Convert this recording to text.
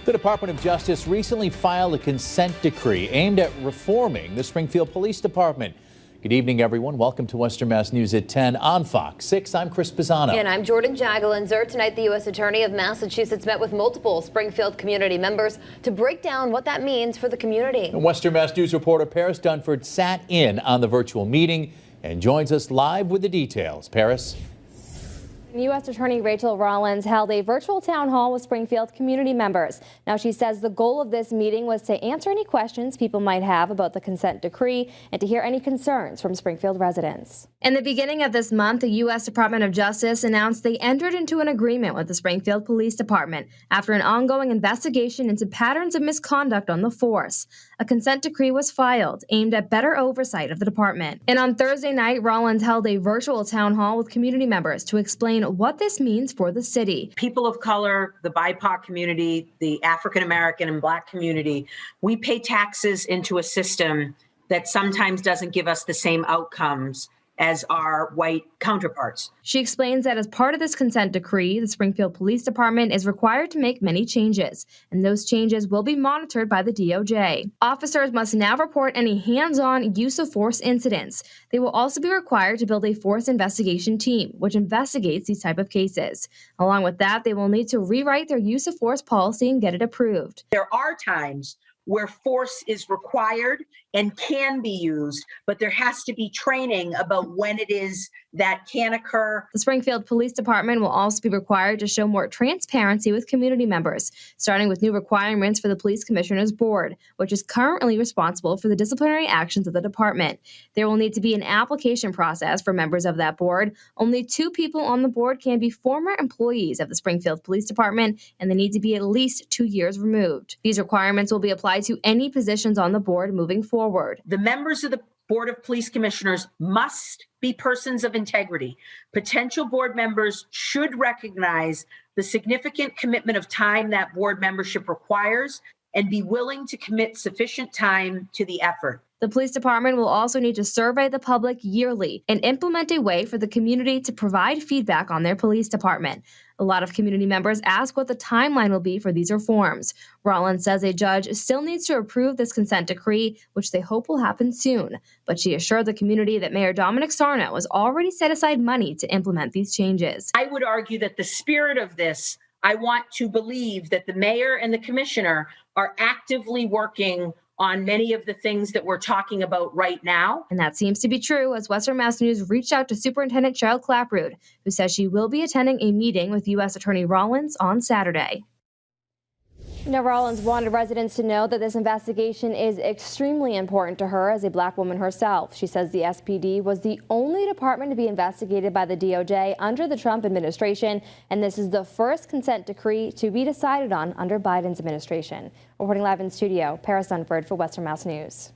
The Department of Justice recently filed a consent decree aimed at reforming the Springfield Police Department. Good evening, everyone. Welcome to Western Mass News at 10 on Fox 6. I'm Chris Pisano. And I'm Jordan Jagalinzer. Tonight, the U.S. Attorney of Massachusetts met with multiple Springfield community members to break down what that means for the community. And Western Mass News reporter Paris Dunford sat in on the virtual meeting and joins us live with the details. Paris. U.S. Attorney Rachel Rollins held a virtual town hall with Springfield community members. Now, she says the goal of this meeting was to answer any questions people might have about the consent decree and to hear any concerns from Springfield residents. In the beginning of this month, the U.S. Department of Justice announced they entered into an agreement with the Springfield Police Department after an ongoing investigation into patterns of misconduct on the force. A consent decree was filed aimed at better oversight of the department. And on Thursday night, Rollins held a virtual town hall with community members to explain what this means for the city. People of color, the BIPOC community, the African American and Black community, we pay taxes into a system that sometimes doesn't give us the same outcomes as our white counterparts. She explains that as part of this consent decree, the Springfield Police Department is required to make many changes, and those changes will be monitored by the DOJ. Officers must now report any hands-on use of force incidents. They will also be required to build a force investigation team, which investigates these type of cases. Along with that, they will need to rewrite their use of force policy and get it approved. There are times where force is required and can be used, but there has to be training about when it is that can occur. The Springfield Police Department will also be required to show more transparency with community members, starting with new requirements for the Police Commissioners Board, which is currently responsible for the disciplinary actions of the department. There will need to be an application process for members of that board. Only 2 people on the board can be former employees of the Springfield Police Department, and they need to be at least 2 years removed. These requirements will be applied to any positions on the board moving forward. The members of the Board of Police Commissioners must be persons of integrity. Potential board members should recognize the significant commitment of time that board membership requires and be willing to commit sufficient time to the effort. The police department will also need to survey the public yearly and implement a way for the community to provide feedback on their police department. A lot of community members ask what the timeline will be for these reforms. Rollins says a judge still needs to approve this consent decree, which they hope will happen soon. But she assured the community that Mayor Dominic Sarno has already set aside money to implement these changes. I would argue that the spirit of this, I want to believe that the mayor and the commissioner are actively working on many of the things that we're talking about right now. And that seems to be true, as Western Mass News reached out to Superintendent Cheryl Clapprood, who says she will be attending a meeting with U.S. Attorney Rollins on Saturday. Now, Rollins wanted residents to know that this investigation is extremely important to her as a Black woman herself. She says the SPD was the only department to be investigated by the DOJ under the Trump administration, and this is the first consent decree to be decided on under Biden's administration. Reporting live in studio, Paris Dunford for Western Mass News.